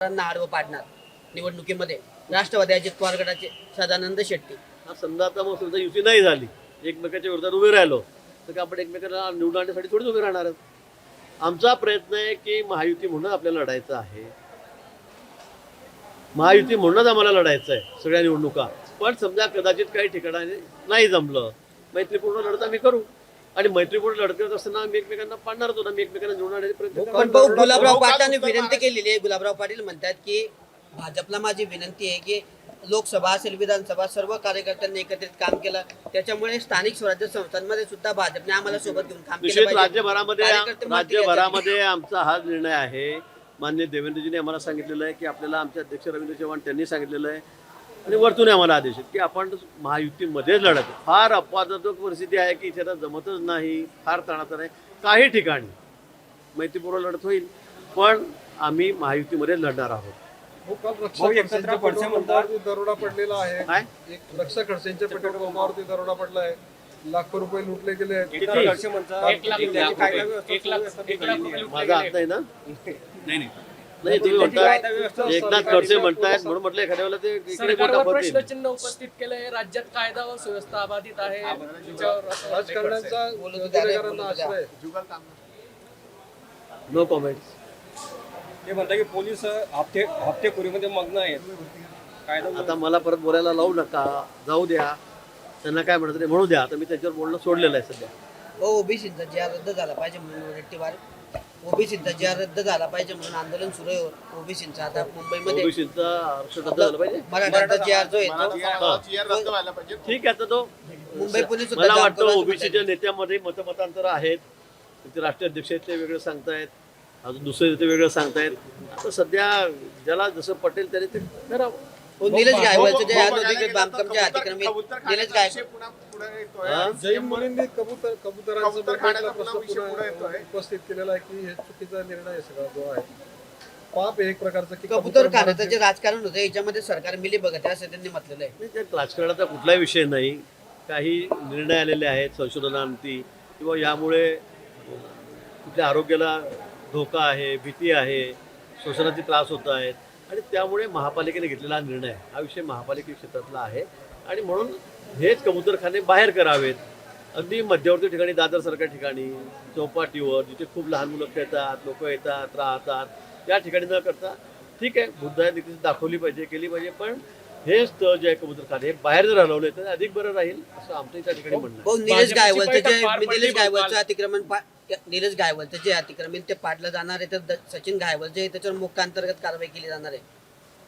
आडवं पाडणार निवडणुकीमध्ये राष्ट्रवादी अजित पवार गटाचे सदानंद शेट्टी. समजा आता मग समजा युती नाही झाली, एकमेकाच्या विरोधात उभे राहिलो तर आपण एकमेकांना निवडून आणण्यासाठी थोडीच उभे राहणार आहोत. आमचा प्रयत्न आहे की महायुती म्हणून आपल्याला लढायचं आहे, महायुती म्हणूनच आम्हाला लढायचं आहे सगळ्या निवडणुका. पण समजा कदाचित काही ठिकाणी नाही जमलं, मैत्रीपूर्ण लढत आम्ही करू आणि मैत्रीपूर्ण लढत करत असताना आम्ही एकमेकांना पाडणार होतो, आम्ही एकमेकांना निवडून आणण्याचा प्रयत्न करू. पण भाऊ गुलाबराव पाटलांनी विनंती केलेली आहे. गुलाबराव पाटील म्हणतात की भाजपला माझी विनंती आहे की लोकसभा असेल विधानसभा सर्व कार्यकर्त्यांनी एकत्रित काम केलं, त्याच्यामुळे स्थानिक स्वराज्य संस्थांमध्ये सुद्धा भाजपने आम्हाला सोबत घेऊन काम केलं पाहिजे. राज्यभरामध्ये आमचा हा निर्णय आहे. माननीय देवेंद्रजींनी आम्हाला सांगितलेलं आहे की आपल्याला आमचे अध्यक्ष रवींद्र चव्हाण त्यांनी सांगितलेलं आहे आणि वरतून आम्हाला आदेश आहे की आपण महायुतीमध्येच लढत. फार अपवादात्मक परिस्थिती आहे की इथे जमतच नाही, फार तणाचा नाही. काही ठिकाणी मैत्रीपूर्ण लढत होईल, पण आम्ही महायुतीमध्ये लढणार आहोत. दरोडा पडलेला आहे. एक रक्षा खडसेंच्या पेट्रोल पंपावरती दरोडा पडला आहे. लाखो रुपये लुटले गेले आहेत. माझा हात नाही ना, नाही तुम्ही म्हणता एकनाथ खडसे म्हणतायत म्हणून म्हटलं एखाद्या वेळेला ते इकडे प्रश्नचिन्ह उपस्थित केलंय. राज्यात कायदा व सुव्यवस्था बाधित आहे. राजकारण्यांचा गुन्हेगारांना आश्रय. No comments. ते म्हणतात की पोलीस हप्तेखोरीमध्ये मग्न आहेत. कायदा आता मला परत बोलायला लावू नका, जाऊ द्या, त्यांना काय म्हणत म्हणू द्या. आता मी त्याच्यावर बोलणं सोडलेलं आहे सध्या. ओबीसीचा जी रद्द झाला पाहिजे म्हणून वडेट्टीवार ओबीसीचा जी रद्द झाला पाहिजे म्हणून आंदोलन सुरू आहे. ओबीसीचा आता मुंबईमध्ये ओबीसीचा आरक्षण रद्द झालं पाहिजे. मराठा जी जो येतो ठीक आहे. तर तो मुंबई पोलीस मला वाटतं ओबीसीच्या नेत्यामध्ये मतमतांतर आहेत. ते राष्ट्रीय अध्यक्ष आहेत ते वेगळं सांगतायत, अजून दुसरे ते वेगळं सांगतायत. आता सध्या ज्याला जसं पटेल त्याने ते करावं. निलेश गायवळचं जे औद्योगिक बांधकामच्या अतिक्रमित निलेश जैन मुलींनी कबुतरांचा बैठकीला प्रश्न पुन्हा उपस्थित केलेला आहे की हे चुकीचा निर्णय आहे सगळा जो आहे. पाप एक प्रकारचं की कबूतर खाण्याचं जे राजकारण होतं याच्यामध्ये सरकार मिली बघत आहे असं त्यांनी म्हटलेलं आहे. त्यात राजकारणाचा कुठलाही विषय नाही. काही निर्णय आलेले आहेत संशोधनांती किंवा यामुळे कुठल्या आरोग्याला धोका आहे, भीती आहे, श्वसनाचे त्रास होत आहेत आणि त्यामुळे महापालिकेने घेतलेला हा निर्णय, हा विषय महापालिके क्षेत्रातला आहे आणि म्हणून हेच कबूतरखाने बाहेर करावेत. अगदी मध्यवर्ती ठिकाणी, दादरसारख्या ठिकाणी, चौपाटीवर जिथे खूप लहान मुलं खेळतात, लोक येतात राहतात, त्या ठिकाणी न करता ठीक आहे बुद्धाय देखील दाखवली पाहिजे, केली पाहिजे. पण हे स्थळ जे आहे कबूतरखाने हे बाहेर जर हलवले तर अधिक बरं राहील असं आमचं त्या ठिकाणी म्हणणं आहे. निलेश गायवळचं जे अतिक्रमण ते पाडलं जाणार आहे तर सचिन गायवळ जे त्याच्यावर मुख्य अंतर्गत कारवाई केली जाणार आहे.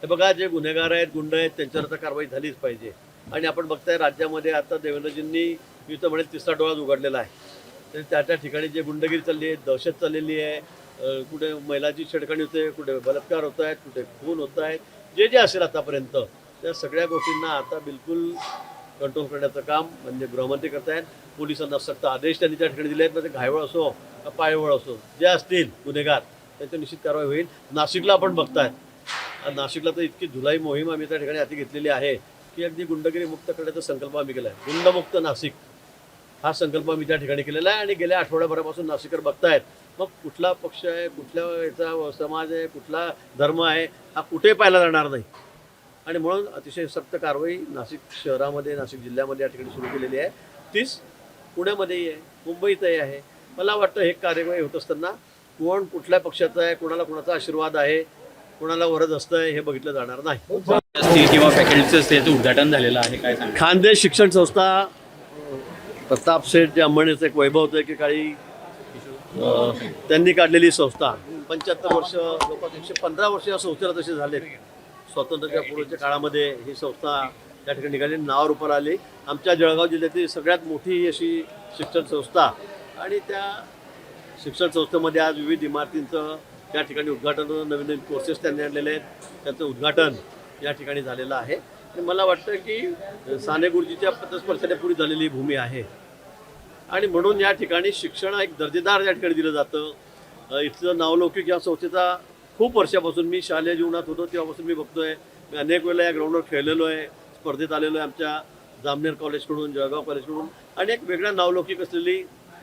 हे बघा, जे गुन्हेगार आहेत, गुंड आहेत, त्यांच्यावर तर कारवाई झालीच पाहिजे. आणि आपण बघताय राज्यामध्ये आता देवेंद्रजींनी मी तर म्हणेल तिसरा डोळा उघडलेला आहे. तर त्या ठिकाणी जे गुंडगिरी चालली आहे, दहशत चाललेली आहे, कुठे महिलाची छेडखाणी होते, कुठे बलात्कार होत आहेत, कुठे खून होत आहेत, जे जे असेल आतापर्यंत त्या सगळ्या गोष्टींना आता बिलकुल कंट्रोल करण्याचं काम म्हणजे गृहमंत्री करतायत. पोलिसांना सक्त आदेश त्यांनी त्या ठिकाणी दिले आहेत. म्हणजे घायवळ असो का पायवळ असो, जे असतील गुन्हेगार त्यांची निश्चित कारवाई होईल. नाशिकला आपण बघतायत, नाशिकला तर इतकी धुलाई मोहीम आम्ही त्या ठिकाणी हाती घेतलेली आहे की अगदी गुंडगिरी मुक्त करण्याचा संकल्प आम्ही केला आहे. गुंडमुक्त नाशिक हा संकल्प आम्ही त्या ठिकाणी केलेला आहे आणि गेल्या आठवड्याभरापासून नाशिककर बघतायत. मग कुठला पक्ष आहे, कुठल्या याचा समाज आहे, कुठला धर्म आहे, हा कुठे पाहिला जाणार नाही. आणि म्हणून अतिशय सक्त कारवाई नाशिक शहरामध्ये, नाशिक जिल्ह्यामध्ये या ठिकाणी सुरू केलेली आहे. तीच पुण्यामध्येही आहे, मुंबईतही आहे. मला वाटतं हे कार्यवाही होत असताना कोण कुठल्या पक्षाचा आहे, कोणाला कोणाचा आशीर्वाद आहे, कोणाला वरद असतंय हे बघितलं जाणार नाही. किंवा फॅकल्टीचं त्याचं उद्घाटन झालेलं आहे, काय सांगा? खानदेश शिक्षण संस्था, प्रताप शेठ जे अंबानीचं एक वैभव होतं की काही त्यांनी काढलेली संस्था, 75 वर्ष जवळपास 115 वर्ष या संस्थेला तसे झाले. स्वातंत्र्याच्या पूर्वीच्या काळामध्ये ही संस्था त्या ठिकाणी निघाली, नावावर उपर आली. आमच्या जळगाव जिल्ह्यातील सगळ्यात मोठी अशी शिक्षण संस्था आणि त्या शिक्षण संस्थेमध्ये आज विविध इमारतींचं त्या ठिकाणी उद्घाटन, नवीन नवीन कोर्सेस त्यांनी आणलेले आहेत, त्याचं उद्घाटन या ठिकाणी झालेलं आहे. आणि मला वाटतं की साने गुरुजीच्या पथस्पर्शाने पुरी झालेली भूमी आहे आणि म्हणून या ठिकाणी शिक्षण एक दर्जेदार या ठिकाणी दिलं जातं. इथलं नावलौकिक या संस्थेचा खूप वर्षापासून, मी शालेय जीवनात होतो तेव्हापासून मी बघतोय. मी अनेक वेळेला या ग्राउंडवर खेळलेलो आहे, स्पर्धेत आलेलो आहे. आमच्या जामनेर कॉलेजकडून, जळगाव कॉलेजकडून आणि एक वेगळ्या नावलौकिक असलेली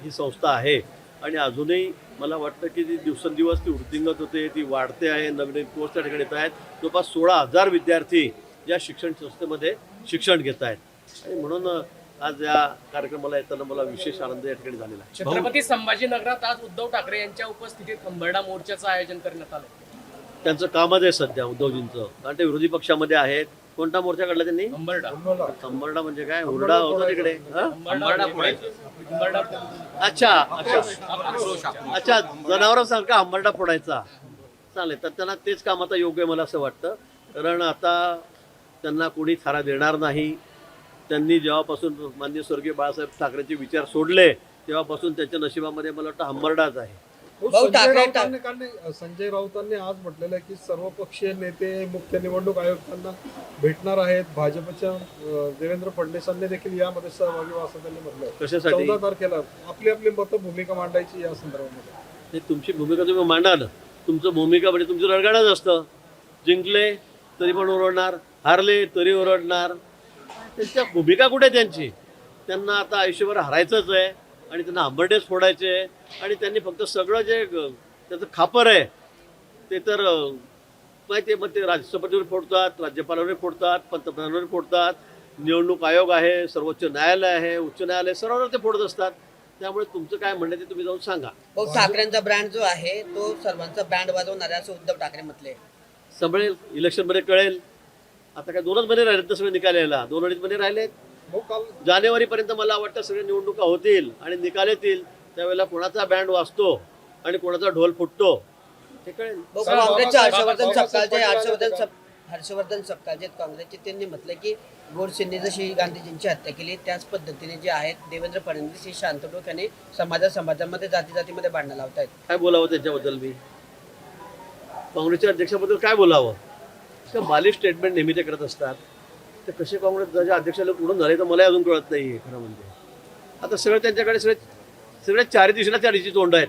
ही संस्था आहे आणि अजूनही मला वाटतं की ती दिवसेंदिवस ती वृद्धिंगत होते, ती वाढते आहे. नवीन कोर्स त्या ठिकाणी येत आहेत. जवळपास 16,000 विद्यार्थी या शिक्षण संस्थेमध्ये शिक्षण घेत आहेत आणि म्हणून आज या कार्यक्रमाला येताना मला विशेष आनंद या ठिकाणी झालेला आहे. छत्रपती संभाजीनगरात आज उद्धव ठाकरे यांच्या उपस्थितीत खंबरडा मोर्चाचं आयोजन करण्यात आलं. त्यांचं कामच आहे सध्या उद्धवजींचं, कारण ते विरोधी पक्षामध्ये आहेत. कोणता मोर्चा काढला त्यांनी? खंबरडा. खंबरडा म्हणजे काय? हुरडा होता तिकडे. हं? खंबरडा अच्छा अच्छा अच्छा, जनावरांसारखा हंबरडा फोडायचा. चालेल, तर त्यांना तेच काम आता योग्य आहे मला असं वाटतं. कारण आता त्यांना कोणी थारा देणार नाही. त्यांनी जेव्हापासून माननीय स्वर्गीय बाळासाहेब ठाकरेंचे विचार सोडले तेव्हापासून त्यांच्या नशिबामध्ये मला वाटतं हंबरडाच आहे. भाऊ, संजय राऊतांनी आज म्हटलेलं आहे की सर्वपक्षीय नेते मुख्य निवडणूक आयुक्तांना भेटणार आहेत. भाजपच्या देवेंद्र फडणवीसांनी देखील यामध्ये सहभागी व्हा असं त्यांनी म्हटलं. कशासाठी? 14 तारखेला आपली आपली मतं भूमिका मांडायची या संदर्भामध्ये. हे तुमची भूमिका तुम्ही मांडा ना. तुमचं भूमिका म्हणजे तुमचं रडगाणच असतं. जिंकले तरी पण ओरडणार, हारले तरी ओरडणार. त्यांच्या भूमिका कुठे आहे त्यांची? त्यांना आता आयुष्यभर हरायचंच आहे आणि त्यांना हंबरडेच फोडायचे आहे. आणि त्यांनी फक्त सगळं जे त्याचं खापर आहे ते तर माहिती आहे, मग ते राष्ट्रपतीवर फोडतात, राज्यपालावर फोडतात, पंतप्रधानांवर फोडतात. निवडणूक आयोग आहे, सर्वोच्च न्यायालय आहे, उच्च न्यायालय, सर्वांवर ते फोडत असतात. त्यामुळे तुमचं काय म्हणणं आहे ते तुम्ही जाऊन सांगा. भाऊ, ठाकरेंचा ब्रँड जो आहे तो सर्वांचा ब्रँड वाजवणारा असं उद्धव ठाकरे म्हटले. संभळेल, इलेक्शनमध्ये कळेल. आता काय 2च महिने राहिलेत सगळे निकाल यायला. 2-2.5 महिने राहिलेत. भाऊ, काल जानेवारीपर्यंत मला वाटतं सगळे निवडणुका होतील आणि निकाल येतील. त्यावेळेला कोणाचा बँड वाजतो आणि कोणाचा ढोल फुटतो ते कळेल. भाऊ, काँग्रेसचे हर्षवर्धन सपकाळचे काँग्रेसचे त्यांनी म्हटलं की गोडसेंनी जशी गांधीजींची हत्या केली त्याच पद्धतीने जे आहेत देवेंद्र फडणवीस हे शांत डोक्याने समाजामध्ये जातीमध्ये भांडणं लावतायत. काय बोलावं त्यांच्याबद्दल मी? काँग्रेसच्या अध्यक्षाबद्दल काय बोलावं? तर बालिश स्टेटमेंट नेहमी ते करत असतात. ते कसे काँग्रेसच्या अध्यक्षाला उडून झाले तर मला अजून कळत नाही. खरं म्हणजे आता सगळं त्यांच्याकडे सगळे चारी दिशेला चारीची तोंड आहेत.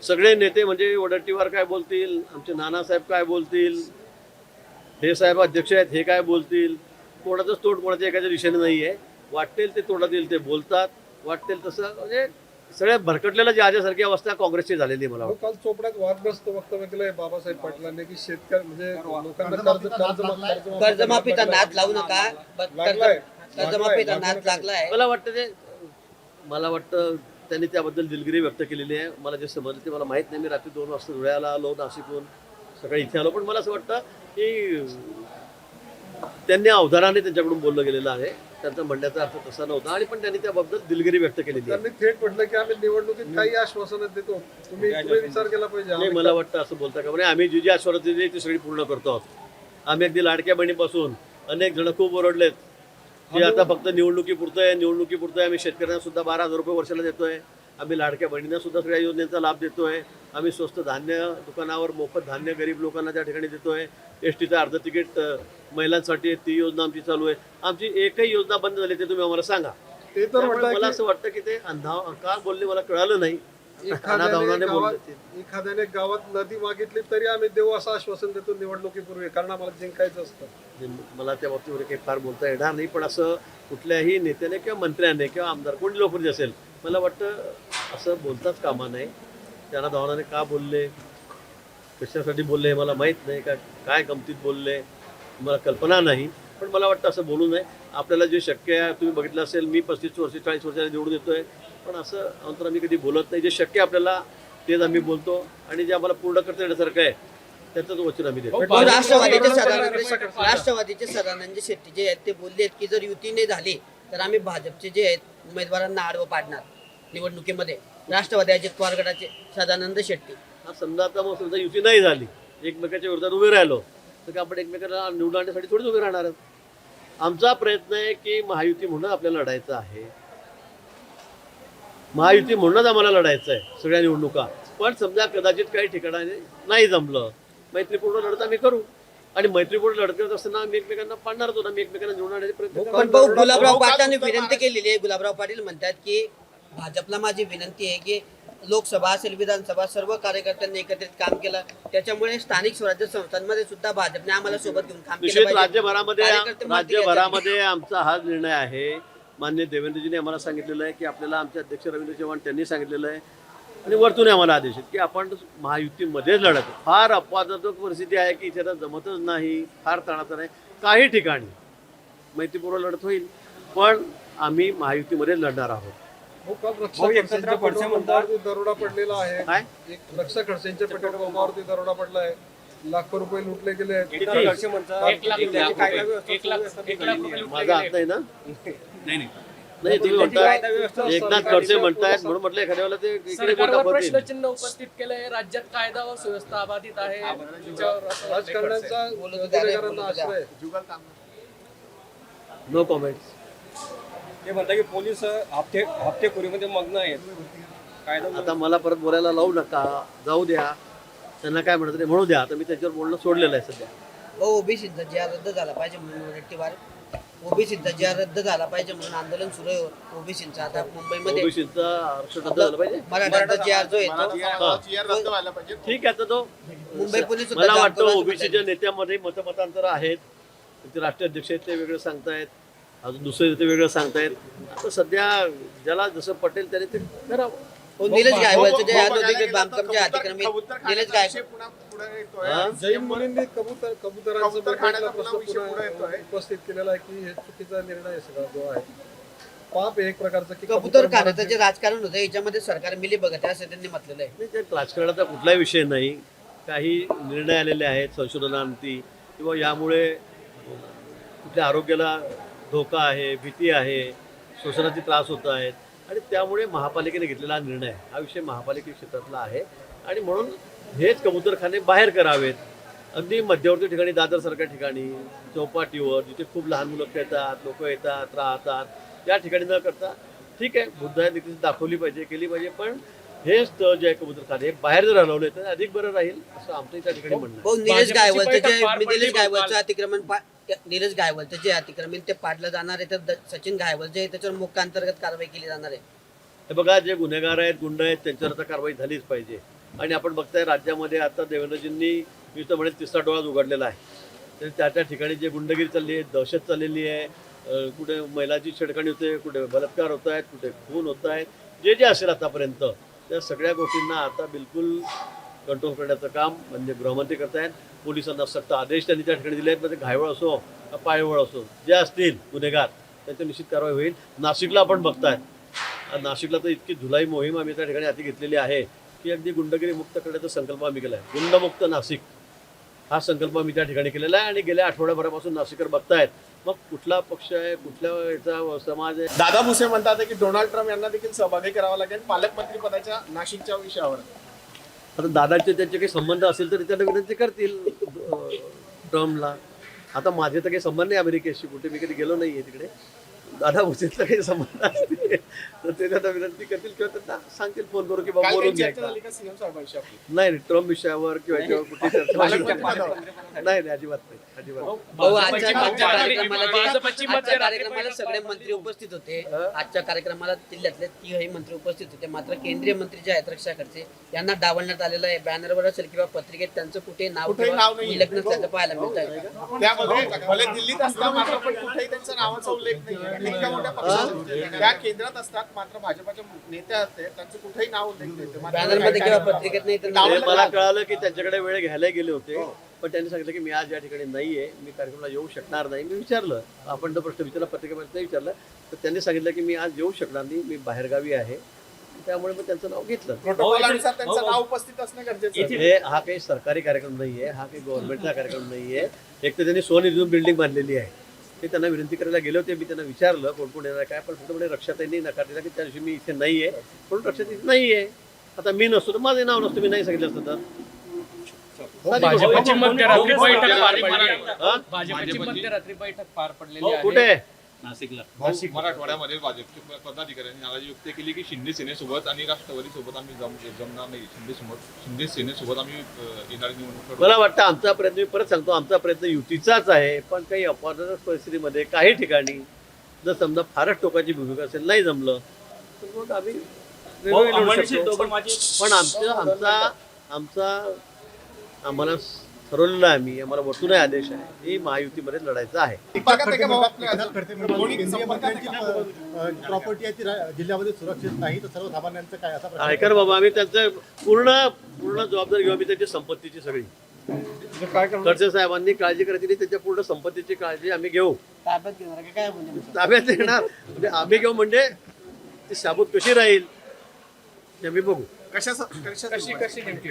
सगळे नेते म्हणजे वडट्टीवार काय बोलतील, आमचे नानासाहेब काय बोलतील, हे साहेब अध्यक्ष आहेत हे काय बोलतील. कोणाचंच तोंड कोणाच्या एखाद्या दिशेने नाही आहे. वाटेल ते तोंडात येईल ते बोलतात, वाटेल तसं. म्हणजे सगळ्या भरकटलेलं जे आजसारखी अवस्था काँग्रेसची झालेली आहे मला वाटतं. काल चोपड्यात वादग्रस्त वक्तव्य केलंय बाबासाहेब पाटलांनी की शेतकरी म्हणजे लोकांना कर्जमाफीचा नाद लावू नका. कर्जमाफीचा नाद लागलाय. मला वाटतं त्यांनी त्याबद्दल दिलगिरी व्यक्त केलेली आहे. मला जे समजलं ते मला माहीत नाही. मी रात्री 2 वाजता धुळ्याला आलो, नाशिकहून सकाळी इथे आलो. पण मला असं वाटतं की त्यांनी अवधानाने त्यांच्याकडून बोललं गेलेलं आहे. त्यांचा म्हणण्याचा अर्थ तसा नव्हता आणि पण त्यांनी त्याबद्दल दिलगिरी व्यक्त केलेली आहे. त्यांनी थेट म्हटलं की आम्ही निवडणुकीत काही आश्वासनं देतो, तुम्ही विचार केला पाहिजे. नाही, मला वाटतं असं बोलता का म्हणजे आम्ही जी जी आश्वासनं दिली ती सगळी पूर्ण करतो आहोत. आम्ही अगदी लाडक्या बहिणीपासून अनेक जण खूप ओरडलेत की आता फक्त निवडणुकीपुरतं आहे. आम्ही शेतकऱ्यांना सुद्धा 12,000 रुपये वर्षाला देतोय. आम्ही लाडक्या बहिणींना सुद्धा सगळ्या योजनेचा लाभ देतोय. आम्ही स्वस्त धान्य दुकानावर मोफत धान्य गरीब लोकांना त्या ठिकाणी देतोय. एसटीचं अर्ध तिकीट महिलांसाठी ती योजना आमची चालू आहे. आमची एकही योजना बंद झाली ते तुम्ही आम्हाला सांगा. ते तर मला असं वाटतं की ते का बोलले मला कळालं नाही. एखाद्याने गावात नदी मागितली तरी आम्ही देऊ असं आश्वासन देतो निवडणुकीपूर्वी, कारण आम्हाला जिंकायचं असतं. मला त्या बाबतीमध्ये काही फार बोलता येणार नाही. पण असं कुठल्याही नेत्याने किंवा मंत्र्याने किंवा आमदार कोणी लोकप्रतिनिधी असेल मला वाटतं असं बोलताच कामा नाही. त्यांना धावनाने का बोलले, कशासाठी बोलले हे मला माहीत नाही. काय गमतीत बोलले मला कल्पना नाही. पण मला वाटतं असं बोलू नये. आपल्याला जे शक्य आहे तुम्ही बघितलं असेल, मी 35 वर्ष 40 वर्षाला निवडून येतोय. पण असं अंतर आम्ही कधी बोलत नाही. जे शक्य आपल्याला तेच आम्ही बोलतो आणि जे आम्हाला पूर्ण करता येण्यासारखं आहे त्याचंच वचन आम्ही देतो. राष्ट्रवादीचे सदानंद शेट्टी जे आहेत ते बोलले की जर युती नाही झाली तर आम्ही भाजपचे जे आहेत उमेदवारांना आडवं पाडणार निवडणुकीमध्ये. राष्ट्रवादी अजित पवार गटाचे सदानंद शेट्टी. हा समजा आता मग समजा युती नाही झाली, एकमेकाच्या विरोधात उभे राहिलो तर आपण एकमेकांना निवडून आणण्यासाठी थोडीच उभे राहणार आहोत. आमचा प्रयत्न आहे की महायुती म्हणून आपल्याला लढायचं आहे. महायुती म्हणूनच आम्हाला लढायचं आहे सगळ्या निवडणुका. पण समजा कदाचित काही ठिकाणी नाही जमलं, मैत्रीपूर्ण लढत आम्ही करू. आणि मैत्रीपूर्ण लढत करत असताना आम्ही एकमेकांना पाडणार होतो ना, आम्ही एकमेकांना निवडून आणण्याचे प्रयत्न करू. पण भाऊ, गुलाबराव पाटलांनी विनंती केलेली आहे. गुलाबराव पाटील म्हणतात की भाजपला माझी विनंती आहे की लोकसभा असेल विधानसभा सर्व कार्यकर्त्यांनी एकत्रित काम केलं. त्याच्यामुळे स्थानिक स्वराज्य संस्थांमध्ये सुद्धा भाजपने आम्हाला सोबत घेऊन काम केलं पाहिजे. राज्यभरामध्ये आमचा हा निर्णय आहे. माननीय देवेंद्रजींनी आम्हाला सांगितलेलं आहे की आपल्याला आमचे अध्यक्ष रवींद्र चव्हाण त्यांनी सांगितलेलं आहे आणि वरतून आम्हाला आदेश आहेत की आपण महायुतीमध्येच लढत आहे. फार अपवादात्मक परिस्थिती आहे की इथे आता जमतच नाही, फार तणाचं नाही. काही ठिकाणी मैत्रीपूर्व लढत होईल, पण आम्ही महायुतीमध्येच लढणार आहोत. हो, काल रक्षा भाऊ, एकत्र खडसेंच्या खडसे पेट्रोल म्हणतात- पंपावरती दरोडा पडलेला आहे. काय एक रक्षा खडसेंच्या पेट्रोल पंपावरती दरोडा पडला आहे. लाखो रुपये लुटले गेले आहेत. किती? एकनाथ खडसे म्हणतात 1 लाख की त्याची कायदा व्यवस्था 1 लाख सुव्यवस्था 1 लाख बिघडलेली आहे. रुपये माझा हात लुटले नाही ना. नाही नाही नाही तुम्ही त्याची कायदा म्हणता व्यवस्था एकनाथ सरकारने खडसे म्हणतायत पूर्ण म्हणून म्हटलं एखाद्या वेळेला ते इकडे सरकारवर मोठा पद येईल. प्रश्नचिन्ह उपस्थित केलंय. राज्यात कायदा व सुव्यवस्था अबाधित आहे. त्याच्यावर असं राजकारण्यांचा गुन्हेगारांना आश्रय. No comments. ते म्हणतात की पोलीस हप्तेखोरीमध्ये मग्न आहेत. कायदा आता मला परत बोलायला लावू नका, जाऊ द्या. त्यांना काय म्हणत म्हणू द्या. आता मी त्याच्यावर बोलणं सोडलेलं आहे सध्या. ओबीसीचा जी रद्द झाला पाहिजे म्हणून वरटीवार ओबीसीचा जी रद्द झाला पाहिजे म्हणून आंदोलन सुरू आहे ओबीसीचं. आता मुंबईमध्ये ओबीसीचा आरक्षण रद्द झालं पाहिजे. मराठा जी जो येतो ठीक आहे. तर तो मुंबई पोलीस सुद्धा मला जाम वाटतं करून ओबीसीच्या नेत्यामध्ये मतमतांतर आहेत. ते राष्ट्रीय अध्यक्ष आहेत ते वेगळं सांगतायत, अजून दुसरे ते वेगळं सांगतायत. आता सध्या ज्याला जसं पटेल त्याने ते करावं. निलेश गायवळचं जे औद्योगिक बांधकामचे अतिक्रमित निलेश गायवळ हा? जैन मुलींनी कबुतरांचा बैठकीला प्रश्न पुन्हा उपस्थित केलेला आहे की हे चुकीचा निर्णय आहे सगळा जो आहे. पाप आहे एक प्रकारचं की कबूतर खाण्याचं जे राजकारण होतं याच्यामध्ये सरकार मिली बघत आहे असं त्यांनी म्हटलेलं आहे. नाही, त्यात राजकारणाचा कुठलाही विषय नाही. काही निर्णय आलेले आहेत संशोधनांती किंवा यामुळे कुठल्या आरोग्याला धोका आहे, भीती आहे, श्वसनाचे त्रास होत आहेत आणि त्यामुळे महापालिकेने घेतलेला हा निर्णय हा विषय महापालिके क्षेत्रातला आहे आणि म्हणून हेच कबूतरखाने बाहेर करावेत. अगदी मध्यवर्ती ठिकाणी, दादरसारख्या ठिकाणी, चौपाटीवर जिथे खूप लहान मुलं खेळतात, लोक येतात राहतात, त्या ठिकाणी न करता ठीक आहे बुद्धाने देखील दाखवली पाहिजे, केली पाहिजे, पण हे स्थळ जे आहे कबूतरखाने बाहेर जर हलवले तर अधिक बरं राहील असं आमचं त्या ठिकाणी म्हणणं आहे. हो, निलेश गायवळचं बैठक जे पार पडली निलेश गायवळचं काल. अतिक्रमण निलेश गायवळचं जे अतिक्रमण ते पाडलं जाणार आहे तर सचिन गायवळ जे आहे त्याच्यावर मुख्य अंतर्गत कारवाई केली जाणार आहे. हे बघा, जे गुन्हेगार आहेत, गुंड आहेत, त्यांच्यावर आता कारवाई झालीच पाहिजे. आणि आपण बघताय राज्यामध्ये आता देवेंद्रजींनी मी तर म्हणेल तिसरा डोळा उघडलेला आहे. तर त्या ठिकाणी जे गुंडगिरी चालली आहे, दहशत चाललेली आहे, कुठे महिलाची छेडखाणी होते, कुठे बलात्कार होत आहेत, कुठे खून होत आहेत, जे जे असेल आतापर्यंत त्या सगळ्या गोष्टींना आता बिलकुल कंट्रोल करण्याचं काम म्हणजे गृहमंत्री करतायत. पोलिसांना सक्त आदेश त्यांनी त्या ठिकाणी दिले आहेत. म्हणजे घायवळ असो का पायवळ असो, जे असतील गुन्हेगार त्यांची निश्चित कारवाई होईल. नाशिकला आपण बघताय, नाशिकला तर इतकी धुलाई मोहीम आम्ही त्या ठिकाणी हाती घेतलेली आहे की अगदी गुंडगिरी मुक्त करण्याचा संकल्प आम्ही केला आहे. गुंडमुक्त नाशिक हा संकल्प आम्ही त्या ठिकाणी केलेला आहे आणि गेल्या आठवड्याभरापासून नाशिककर बघतायत. मग कुठला पक्ष आहे, कुठल्या याचा समाज आहे. दादा भुसे म्हणतात की डोनाल्ड ट्रम्प यांना देखील सहभागी करावा लागेल पालकमंत्री पदाच्या नाशिकच्या विषयावर. आता दादाचे त्यांचे काही संबंध असेल तर त्यांना विनंती करतील ट्रम्पला. आता माझे तर काही संबंध नाही अमेरिकेशी, कुठे मी कधी गेलो नाही आहे तिकडे. दादा भुसेचा काही संबंध असतील तर ते त्यांना विनंती करतील किंवा त्यांना सांगतील फोन करून की बाबा काल बोलून काही घ्या चर्चा का. झाली का सीएम साहेबांशी आपली? नाही ट्रम्प विषयावर किंवा याच्यावर कुठली चर्चा पालकमंत्री नाही. पदावर. नाही अजिबात नाही, अजिबात नाही. भाऊ, भाजपची आजच्या भाजपची कार्यक्रमाला बैठक सगळे मंत्री उपस्थित होते. आजच्या कार्यक्रमाला जिल्ह्यातले 3ही मंत्री उपस्थित होते. मात्र केंद्रीय मंत्री जे आहेत रक्षा खडसे यांना डावलण्यात आलेलं आहे. बॅनरवर असेल किंवा पत्रिकेत त्यांचं कुठे नाव कुठेही किंवा नाव नाहीये. उल्लेख नसल्याचं पाहायला मिळत आहे. त्यामध्ये भले दिल्लीत असतात मात्र पण कुठेही त्यांच्या नावाचा उल्लेख नाही. इतक्या मोठ्या पक्षात त्या केंद्रात असतात मात्र भाजपचे नेते असते त्यांचं कुठेही नाव उल्लेख नाही. बॅनरमध्ये किंवा पत्रिकेत नाही तर ते मला कळालं की त्यांच्याकडे वेळ घ्यायला गेले होते, पण त्यांनी सांगितलं की मी आज या ठिकाणी नाहीये, मी कार्यक्रमाला येऊ शकणार नाही. मी विचारलं, आपण तो प्रश्न विचारला, पत्रिकेमध्ये नाही विचारलं, तर त्यांनी सांगितलं की मी आज येऊ शकणार नाही, मी बाहेरगावी आहे. त्यामुळे मग त्यांचं नाव घेतलं. प्रोटोकॉलनुसार त्यांचं नाव उपस्थित असणं गरजेचं आहे. हे हा काही सरकारी कार्यक्रम नाहीये, हा काही गव्हर्नमेंटचा कार्यक्रम नाहीये. एक तर त्यांनी स्वनिधीतून बिल्डिंग बांधलेली आहे. ते त्यांना विनंती करायला गेले होते. मी त्यांना विचारलं कोण कोण येणार काय, पण फक्त म्हणजे रक्षाताईंनी नकार दिला की त्या दिवशी मी इथे नाहीये, म्हणून रक्षाताई नाहीये. आता मी नसतो तर माझे नाव नसतं, मी नाही सांगितलं असतं तर. भाजपची मध्यरात्री बैठक पार पडली आहे. हा? भाजपची मध्यरात्री बैठक पार पडलेली आहे. कुठे नाशिकला मराठवाड्यामध्ये भाजपचे पदाधिकाऱ्यांनी नाराजी व्यक्त केली की शिंदे सेनेसोबत आणि राष्ट्रवादी सोबत आम्ही जमणार नाही. शिंदे सेनेसोबत आम्ही येणारी निवडणूक लढवू. मला वाटतं आमचा प्रयत्न, मी परत सांगतो, आमचा प्रयत्न युतीचाच आहे. पण काही अपवादात्मक परिस्थितीमध्ये काही ठिकाणी जर समजा फारच टोकाची भूमिका असेल, नाही जमलं तर मग आम्ही वेगवेगळे लढू शकतो. पण आमचा आम्हाला ठरवलेलं आहे आम्ही, आम्हाला वरतून आदेश आहे की महायुतीमध्ये लढायचं आहे. संपर्कात आहे का भाऊ आपल्या कोणी केंद्रीय संपर्कात आहे मंत्र्यांची का? प्रॉपर्टी आहे ती जिल्ह्यामध्ये सुरक्षित नाही तर सर्वसामान्यांचं काय असा प्रश्न ऐका ना बाबा, आम्ही त्यांचं पूर्ण जबाबदारी घेऊ. आम्ही त्यांची संपत्तीची सगळी म्हणजे काय करणार खडसे साहेबांनी काळजी करायची नाही, त्यांच्या पूर्ण संपत्तीची काळजी आम्ही घेऊ. ताब्यात घेणार का काय म्हणजे ताब्यात येणार म्हणजे आम्ही घेऊ, म्हणजे ती शाबूत कशी राहील ते आम्ही बघू. कशी नेमकी